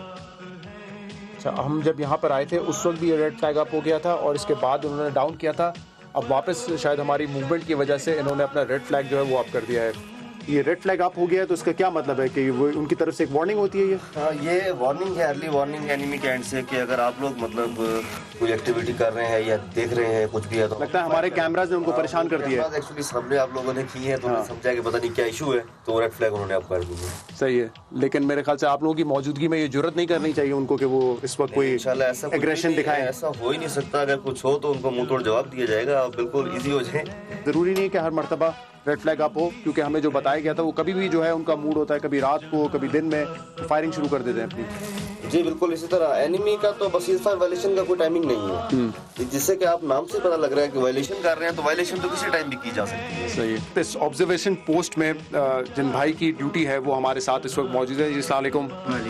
अच्छा, हम जब यहाँ पर आए थे उस वक्त भी रेड फ्लैग अप हो गया था, और इसके बाद उन्होंने डाउन किया था। अब वापस शायद हमारी मूवमेंट की वजह से इन्होंने अपना रेड फ्लैग जो है वो अप कर दिया है। ये रेड फ्लैग अप हो गया है, तो इसका क्या मतलब है कि वो उनकी तरफ से एक वार्निंग होती है? ये हाँ, ये वार्निंग है, अर्ली वार्निंग एनिमी के एंड से, कि अगर आप लोग मतलब कोई एक्टिविटी कर रहे हैं या देख रहे हैं कुछ भी है, तो लगता है हमारे कैमराज ने उनको परेशान कर दिया है। एक्चुअली सामने आप लोगों ने की है, तो उन्होंने समझा कि पता नहीं क्या इशू है, तो रेड फ्लैग उन्होंने अप कर दिया। सही है, लेकिन मेरे ख्याल से आप लोगों की मौजूदगी में ये जुर्रत नहीं करनी चाहिए उनको कि वो इस वक्त कोई एग्रेशन दिखाएं। ऐसा हो ही नहीं सकता, अगर कुछ हो तो उनको मुंह तोड़ जवाब दिया जाएगा, आप बिल्कुल ईजी हो जाए। ज़रूरी नहीं है कि हर मर्तबा रेड फ्लैग अप हो, क्योंकि हमें जो बताया गया था वो कभी भी जो है उनका मूड होता है, कभी रात को कभी दिन में फायरिंग शुरू कर देते हैं अपनी। जी बिल्कुल, इसी तरह एनिमी का तो बस इस वायलेशन का कोई टाइमिंग नहीं है, जिससे कि आप नाम से पता लग रहा है कि वायलेशन कर रहे हैं, तो वायलेशन तो किसी टाइम भी की जा सकती है। सही है। इस ऑब्जर्वेशन पोस्ट में जिन भाई की ड्यूटी है वो हमारे साथ इस वक्त मौजूद है। जी, अस्सलाम वालेकुम,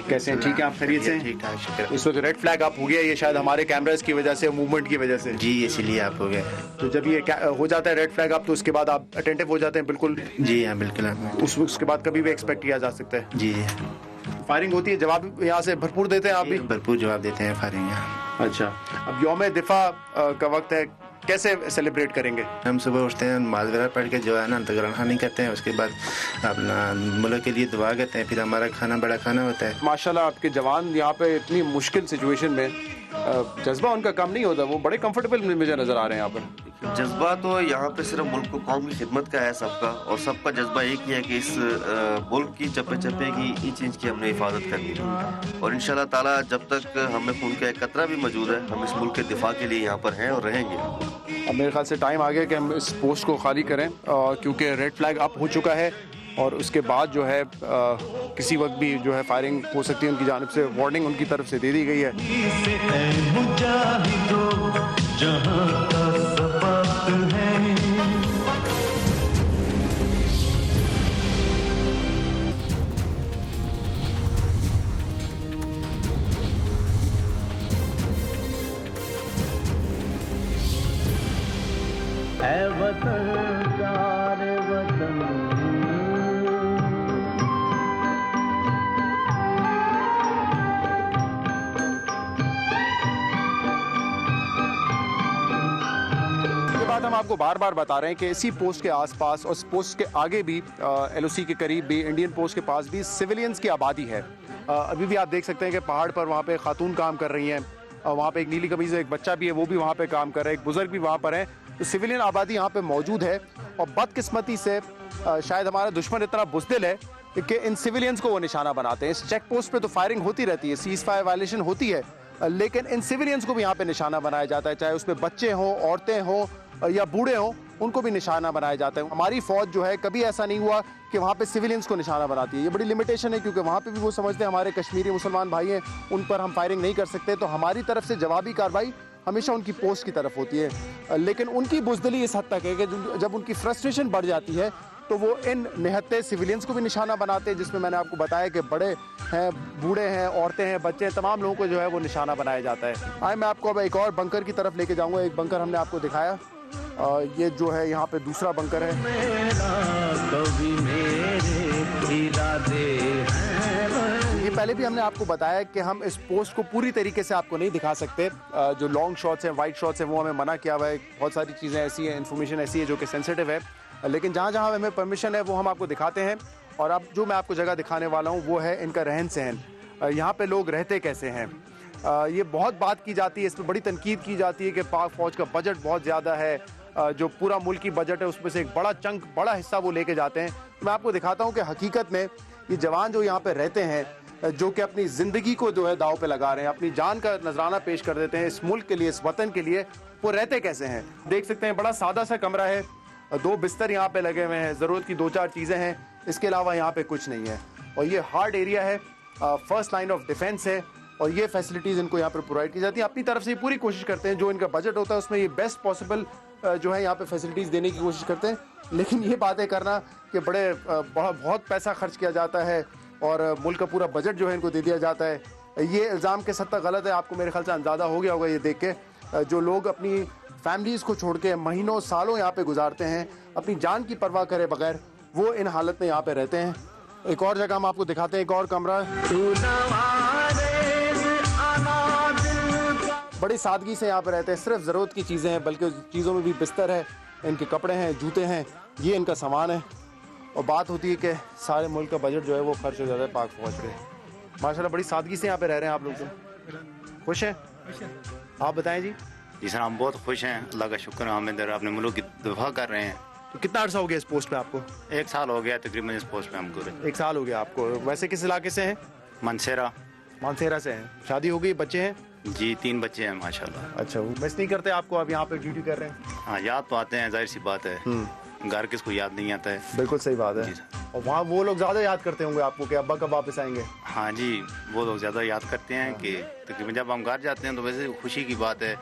कैसे हैं? ठीक है, आप खैरियत से? ठीक ठाक, शुक्र। इस वक्त रेड फ्लैग अप हो गया, ये शायद हमारे कैमराज की वजह से, मूवमेंट की वजह से। जी, इसीलिए आप हो गए। तो जब ये हो जाता है रेड फ्लैग अप, तो उसके बाद आप अटेंटिव हो जाते हैं बिल्कुल? जी हाँ, बिल्कुल। उसके बाद कभी भी एक्सपेक्ट किया जा सकता है? जी, फायरिंग होती है, जवाब यहाँ से भरपूर देते हैं आप भी? भरपूर जवाब देते हैं फायरिंग यहाँ। अच्छा, अब यौम दिफा का वक्त है, कैसे सेलिब्रेट करेंगे? हम सुबह उठते हैं, नमाज वगैरह पढ़ के जो है ना तकरीर खानी करते हैं, उसके बाद अपना मुल्क के लिए दुआ करते हैं, फिर हमारा खाना बड़ा खाना होता है। माशाल्लाह आपके जवान यहाँ पे इतनी मुश्किल सिचुएशन में जज्बा उनका कम नहीं होता, वो बड़े कंफर्टेबल मुझे नजर आ रहे हैं यहाँ पर। जज्बा तो यहाँ पे सिर्फ मुल्क को कौम की खिदमत का है सबका, और सबका जज्बा एक ही है कि इस मुल्क की चप्पे चप्पे की इंच इंच की हमने हिफाजत करनी है, और इंशाल्लाह ताला जब तक हमें खून का एक कतरा भी मौजूद है, हम इस मुल्क के दिफा के लिए यहाँ पर हैं और रहेंगे। अब मेरे ख्याल से टाइम आ गया कि हम इस पोस्ट को खाली करें, क्योंकि रेड फ्लैग अप हो चुका है, और उसके बाद जो है किसी वक्त भी जो है फायरिंग हो सकती है। उनकी जानिब से वार्निंग उनकी तरफ से दे दी गई है। ऐ वतन प्यारे वतन, बात हम आपको बार बार बता रहे हैं कि इसी पोस्ट के आसपास और इस पोस्ट के आगे भी LOC के करीब भी इंडियन पोस्ट के पास भी सिविलियंस की आबादी है। अभी भी आप देख सकते हैं कि पहाड़ पर वहाँ पे खातून काम कर रही हैं, वहाँ पे एक नीली कमीज एक बच्चा भी है, वो भी वहाँ पे काम कर रहा है, एक बुजुर्ग भी वहाँ पर है। तो सिविलियन आबादी यहाँ पे मौजूद है और बदकिस्मती से शायद हमारा दुश्मन इतना बुज़दिल है कि इन सिविलियंस को वो निशाना बनाते हैं। इस चेक पोस्ट पे तो फायरिंग होती रहती है, सीज़ फायर वायलेशन होती है, लेकिन इन सिविलियंस को भी यहाँ पे निशाना बनाया जाता है, चाहे उसमें बच्चे हों, औरतें हों या बूढ़े हों, उनको भी निशाना बनाया जाता है। हमारी फ़ौज जो है कभी ऐसा नहीं हुआ कि वहाँ पे सिविलियंस को निशाना बनाती है। ये बड़ी लिमिटेशन है क्योंकि वहाँ पे भी वो समझते हैं हमारे कश्मीरी मुसलमान भाई हैं, उन पर हम फायरिंग नहीं कर सकते, तो हमारी तरफ से जवाबी कार्रवाई हमेशा उनकी पोस्ट की तरफ होती है। लेकिन उनकी बुज़दिली इस हद तक है कि जब उनकी फ्रस्ट्रेशन बढ़ जाती है तो वो इन निहत्ते सिविलियंस को भी निशाना बनाते हैं, जिसमें मैंने आपको बताया कि बड़े हैं, बूढ़े हैं, औरतें हैं, बच्चे हैं, तमाम लोगों को जो है वो निशाना बनाया जाता है। आए मैं आपको अब एक और बंकर की तरफ लेके जाऊंगा। एक बंकर हमने आपको दिखाया, ये जो है यहाँ पे दूसरा बंकर है। ये पहले भी हमने आपको बताया कि हम इस पोस्ट को पूरी तरीके से आपको नहीं दिखा सकते। जो लॉन्ग शॉट्स हैं, वाइड शॉट्स हैं, वो हमें मना किया हुआ है। बहुत सारी चीज़ें ऐसी हैं, इन्फॉर्मेशन ऐसी है जो कि सेंसिटिव है, लेकिन जहाँ जहाँ हमें परमिशन है वो हम आपको दिखाते हैं। और अब जो मैं आपको जगह दिखाने वाला हूँ वो है इनका रहन सहन, यहाँ पे लोग रहते कैसे हैं। ये बहुत बात की जाती है, इस पर बड़ी तनकीद की जाती है कि पाक फ़ौज का बजट बहुत ज़्यादा है, जो पूरा मुल्क की बजट है उसमें से एक बड़ा चंक, बड़ा हिस्सा वो लेके जाते हैं। मैं आपको दिखाता हूँ कि हकीकत में ये जवान जो यहाँ पे रहते हैं, जो कि अपनी ज़िंदगी को जो है दाव पे लगा रहे हैं, अपनी जान का नजराना पेश कर देते हैं इस मुल्क के लिए, इस वतन के लिए, वो रहते कैसे हैं। देख सकते हैं बड़ा सादा सा कमरा है, 2 बिस्तर यहाँ पे लगे हुए हैं, ज़रूरत की 2-4 चीज़ें हैं, इसके अलावा यहाँ पे कुछ नहीं है। और ये हार्ड एरिया है, फर्स्ट लाइन ऑफ डिफेंस है, और ये फैसिलिटीज़ इनको यहाँ पर प्रोवाइड की जाती हैं। अपनी तरफ से पूरी कोशिश करते हैं, जो इनका बजट होता है उसमें ये बेस्ट पॉसिबल जो है यहाँ पे फैसिलिटीज़ देने की कोशिश करते हैं। लेकिन ये बातें करना कि बहुत पैसा खर्च किया जाता है और मुल्क का पूरा बजट जो है इनको दे दिया जाता है, ये इल्ज़ाम के सत्ता गलत है। आपको मेरे ख्याल से अंदाज़ा हो गया होगा ये देख के, जो लोग अपनी फैमिलीज़ को छोड़ के महीनों सालों यहाँ पे गुजारते हैं, अपनी जान की परवाह करे बगैर, वो इन हालत में यहाँ पे रहते हैं। एक और जगह हम आपको दिखाते हैं, एक और कमरा। बड़ी सादगी से यहाँ पे रहते हैं, सिर्फ ज़रूरत की चीज़ें हैं, बल्कि चीज़ों में भी बिस्तर है, इनके कपड़े हैं, जूते हैं, ये इनका सामान है। और बात होती है कि सारे मुल्क का बजट जो है वो खर्च हो जाता है पाक फौज पे। माशाल्लाह बड़ी सादगी से यहाँ पे रह रहे हैं आप लोग। तो खुश हैं? आप बताएं जी। जी सर, हम बहुत खुश हैं, अल्लाह का शुक्र है, हम इधर अपने मुल्क की दफा कर रहे हैं। तो कितना अर्सा हो गया इस पोस्ट पे आपको? 1 साल हो गया तकरीबन इस पोस्ट पे हमको। 1 साल हो गया आपको। वैसे किस इलाके से हैं? मानसेरा से हैं। शादी हो गई, बच्चे हैं? जी 3 बच्चे हैं माशाल्लाह। अच्छा, वो मिस नहीं करते आपको? अब यहाँ पे ड्यूटी कर रहे हैं। हाँ, याद तो आते हैं, जाहिर सी बात है, घर किसको याद नहीं आता है। बिल्कुल सही बात है। और वहाँ वो लोग ज़्यादा याद करते होंगे आपको कि अब्बा कब वापस आएंगे? हाँ जी, वो लोग ज़्यादा याद करते हैं कि तकरीबन जब हम घर जाते हैं तो वैसे खुशी की बात है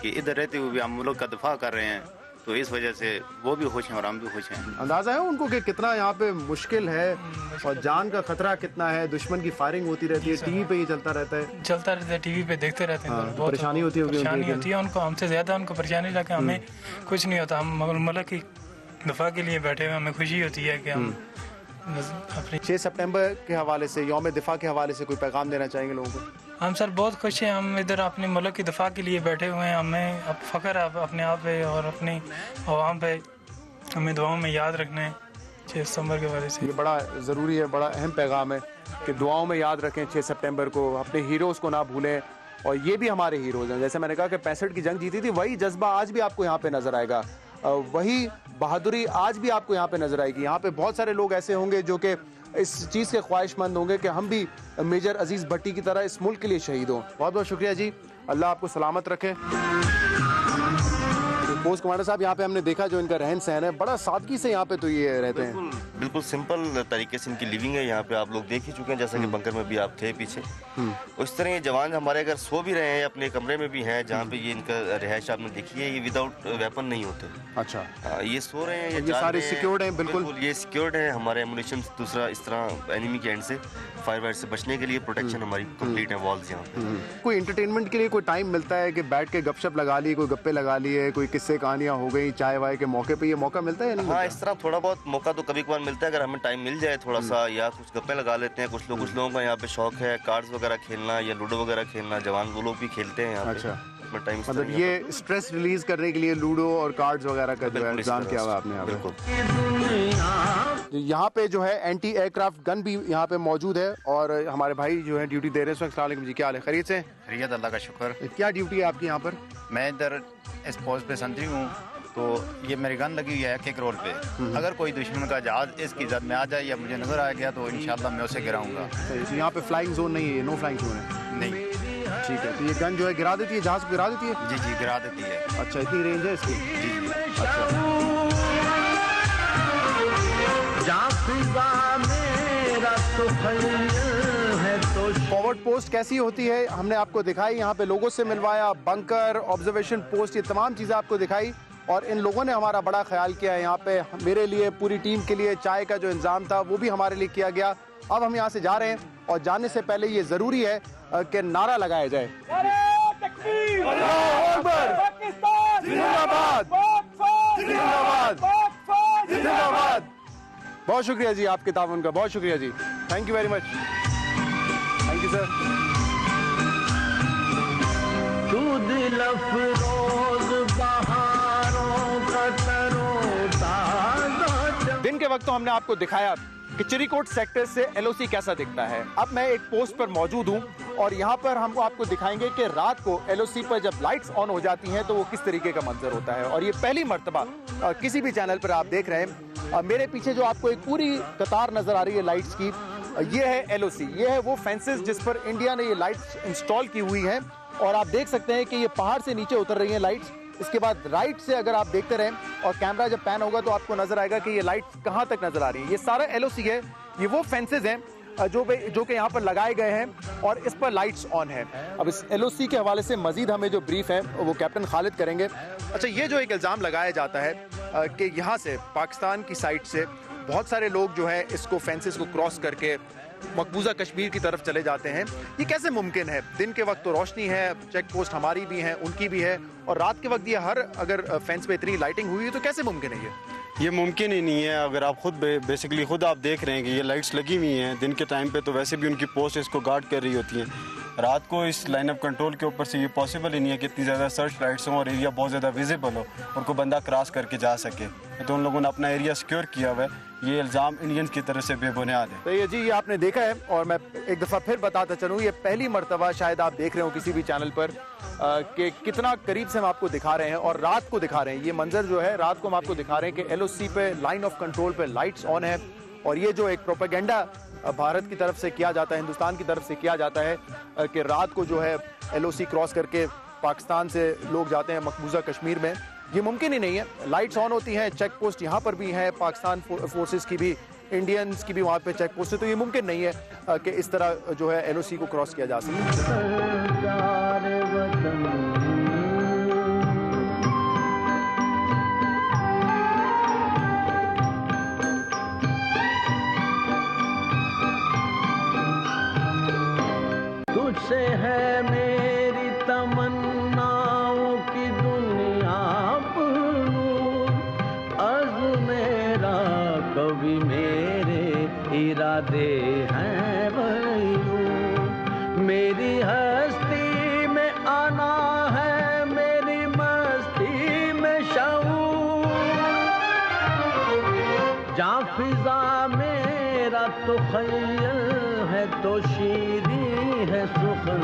कि इधर रहते हुए भी हम मुल्क का दफा कर रहे हैं, तो इस वजह से वो भी खुश हैं और हम भी खुश हैं। अंदाज़ा है उनको कि कितना यहाँ पे मुश्किल है और जान का खतरा कितना है, दुश्मन की फायरिंग होती रहती है, टीवी पे ही चलता रहता है, टीवी पे देखते रहते हैं। बहुत परेशानी होती है उनको, हमसे ज़्यादा उनको परेशानी लगे, हमें कुछ नहीं होता। हम मुल्क की दफा के लिए बैठे हुए, हमें खुशी होती है कि हम अपने 6 सितंबर के हवाले से, यौम दिफा के हवाले से कोई पैगाम देना चाहेंगे लोगों को? हम सर बहुत खुश हैं, हम इधर अपने मुल्क की दफा के लिए बैठे हुए हैं। हमें अब फ़ख्र है अपने आप पे और अपनी आवाम पे, हमें दुआओं में याद रखना है 6 सितंबर के हवाले से। ये बड़ा ज़रूरी है, बड़ा अहम पैगाम है कि दुआओं में याद रखें 6 सितंबर को, अपने हीरोज़ को ना भूलें। और ये भी हमारे हीरोज़ हैं, जैसे मैंने कहा कि 65 की जंग जीती थी, वही जज्बा आज भी आपको यहाँ पे नज़र आएगा, वही बहादुरी आज भी आपको यहाँ पे नज़र आएगी। यहाँ पे बहुत सारे लोग ऐसे होंगे जो कि इस चीज़ के ख्वाहिशमंद होंगे कि हम भी मेजर अजीज़ भट्टी की तरह इस मुल्क के लिए शहीद हों। बहुत बहुत शुक्रिया जी, अल्लाह आपको सलामत रखे। पोस्ट कमांडर साहब, यहाँ पे हमने देखा जो इनका रहन सहन है, बड़ा सादगी से यहाँ पे तो ये रहते हैं। बिल्कुल सिंपल तरीके से इनकी लिविंग है यहाँ पे, आप लोग देख ही चुके हैं, जैसा कि बंकर में भी आप थे पीछे। उस तरह ये जवान हमारे अगर सो भी रहे हैं अपने कमरे में भी हैं, जहाँ पे ये इनका रिहाइश आपने देखी है, ये विदाउट वेपन नहीं होते। अच्छा, ये सो रहे हैं, ये सारे सिक्योर्ड हैं? बिल्कुल ये सिक्योर्ड है। हमारे एमुनेशन, दूसरा इस तरह एनिमी के एंड से फायर वायर से बचने के लिए प्रोटेक्शन हमारी कंप्लीट है, वॉल्स यहाँ पे। कोई एंटरटेनमेंट के लिए कोई टाइम मिलता है कि बैठ के गपशप लगा ली, कोई गप्पे लगा लिए, कोई किस्से कहानियाँ हो गई, चाय वाय के मौके पे ये मौका मिलता है या नहीं? हाँ, इस तरह थोड़ा बहुत मौका तो कभी कभार मिलता है, अगर हमें टाइम मिल जाए थोड़ा सा, या कुछ गप्पे लगा लेते हैं। कुछ लोगों का यहाँ पे शौक है कार्ड्स वगैरह खेलना या लूडो वगैरह खेलना, जवान वो लोग भी खेलते हैं यहाँ पे। अच्छा। मैं टाइम मतलब ये स्ट्रेस रिलीज करने के लिए लूडो और कार्ड्स वगैरह का जो है इंतजाम किया हुआ आपने यहाँ पे। यहाँ पे जो है एंटी एयरक्राफ्ट गन भी यहाँ पे मौजूद है और हमारे भाई जो है ड्यूटी दे रहे हैं। अस्सलाम वालेकुम जी, क्या हाल है, खैरियत से? खैरियत, अल्लाह का शुक्र। क्या ड्यूटी है आपकी यहाँ पर? मैं इधर इस पोस्ट पे संतरी हूँ, तो ये मेरी गन लगी हुई है किक रोल पे। अगर कोई दुश्मन का जहाज इसकी जद में आ जाए या मुझे नजर आ गया तो इंशाल्लाह मैं उसे गिराऊंगा। यहाँ पे फ्लाइंग जोन नहीं है, नो फ्लाइंग जोन है? नहीं। ठीक है, तो ये गन जो है गिरा देती है, जहाज को गिरा देती है? जी जी, गिरा देती है। अच्छा, इतनी रेंज है इसकी? जी जी। अच्छा। फॉरवर्ड पोस्ट कैसी होती है हमने आपको दिखाई, यहाँ पे लोगों से मिलवाया, बंकर, ऑब्जर्वेशन पोस्ट, ये तमाम चीज़ें आपको दिखाई और इन लोगों ने हमारा बड़ा ख्याल किया है। यहाँ पे मेरे लिए, पूरी टीम के लिए चाय का जो इंतज़ाम था वो भी हमारे लिए किया गया। अब हम यहाँ से जा रहे हैं और जाने से पहले ये ज़रूरी है कि नारा लगाया जाए, जिंदाबाद। बहुत शुक्रिया जी आपके ताउन का, बहुत शुक्रिया जी, thank you very much, thank you sir. दिन के वक्त तो हमने आपको दिखाया कि चिरीकोट सेक्टर से एलओसी कैसा दिखता है। अब मैं एक पोस्ट पर मौजूद हूं और यहां पर हम आपको दिखाएंगे कि रात को एलओसी पर जब लाइट्स ऑन हो जाती हैं तो वो किस तरीके का मंजर होता है। और ये पहली मर्तबा किसी भी चैनल पर आप देख रहे हैं। मेरे पीछे जो आपको एक पूरी कतार नजर आ रही है लाइट्स की, ये है एलओसी, ये है वो फेंसेस जिस पर इंडिया ने ये लाइट्स इंस्टॉल की हुई हैं और आप देख सकते हैं कि ये पहाड़ से नीचे उतर रही हैं लाइट्स। इसके बाद राइट से अगर आप देखते रहें और कैमरा जब पैन होगा तो आपको नजर आएगा कि ये लाइट्स कहां तक नजर आ रही है। ये सारा एलओसी है, ये वो फेंसेस हैं जो कि यहाँ पर लगाए गए हैं और इस पर लाइट्स ऑन है। अब इस एलओसी के हवाले से मजीद हमें जो ब्रीफ है वो कैप्टन खालिद करेंगे। अच्छा, ये जो एक इल्ज़ाम लगाया जाता है कि यहाँ से पाकिस्तान की साइड से बहुत सारे लोग जो है इसको फेंसेस को क्रॉस करके मकबूजा कश्मीर की तरफ चले जाते हैं, ये कैसे मुमकिन है? दिन के वक्त तो रोशनी है, चेक पोस्ट हमारी भी हैं, उनकी भी है, और रात के वक्त ये हर अगर फेंस पे इतनी लाइटिंग हुई है तो कैसे मुमकिन है ये मुमकिन ही नहीं है। अगर आप खुद बेसिकली खुद आप देख रहे हैं कि ये लाइट्स लगी हुई हैं दिन के टाइम पे, तो वैसे भी उनकी पोस्ट इसको गार्ड कर रही होती हैं। रात को इस लाइन ऑफ कंट्रोल के ऊपर से ये पॉसिबल ही नहीं है कि इतनी ज़्यादा सर्च लाइट्स हों और एरिया बहुत ज़्यादा विजिबल हो और कोई बंदा क्रॉस करके जा सके। तो उन लोगों ने अपना एरिया सिक्योर किया हुआ है। ये इल्ज़ाम इंडियंस की तरफ से बेबुनियाद है। तो ये जी, ये आपने देखा है और मैं एक दफ़ा फिर बताता चलूँ, ये पहली मर्तबा शायद आप देख रहे हो किसी भी चैनल पर कि कितना करीब से हम आपको दिखा रहे हैं और रात को दिखा रहे हैं। ये मंजर जो है रात को हम आपको दिखा रहे हैं कि एलओसी पे लाइन ऑफ कंट्रोल पे लाइट्स ऑन है और ये जो एक प्रोपेगेंडा भारत की तरफ से किया जाता है, हिंदुस्तान की तरफ से किया जाता है कि रात को जो है एलओसी क्रॉस करके पाकिस्तान से लोग जाते हैं मकबूजा कश्मीर में, ये मुमकिन ही नहीं है। लाइट्स ऑन होती हैं, चेक पोस्ट यहाँ पर भी है, पाकिस्तान फोर्सेस की भी, इंडियंस की भी वहाँ पे चेक पोस्ट है, तो ये मुमकिन नहीं है कि इस तरह जो है एलओसी को क्रॉस किया जा सके। तुझसे है मेरी तमन्नाओं की दुनिया पुरूं, अज़्म मेरा कभी मेरे इरादे हैं बयूं। मेरी हस्ती में आना है, मेरी मस्ती में शऊर, जहाँ फिजा मेरा तो खय्यल है तो शीरी है सुखन।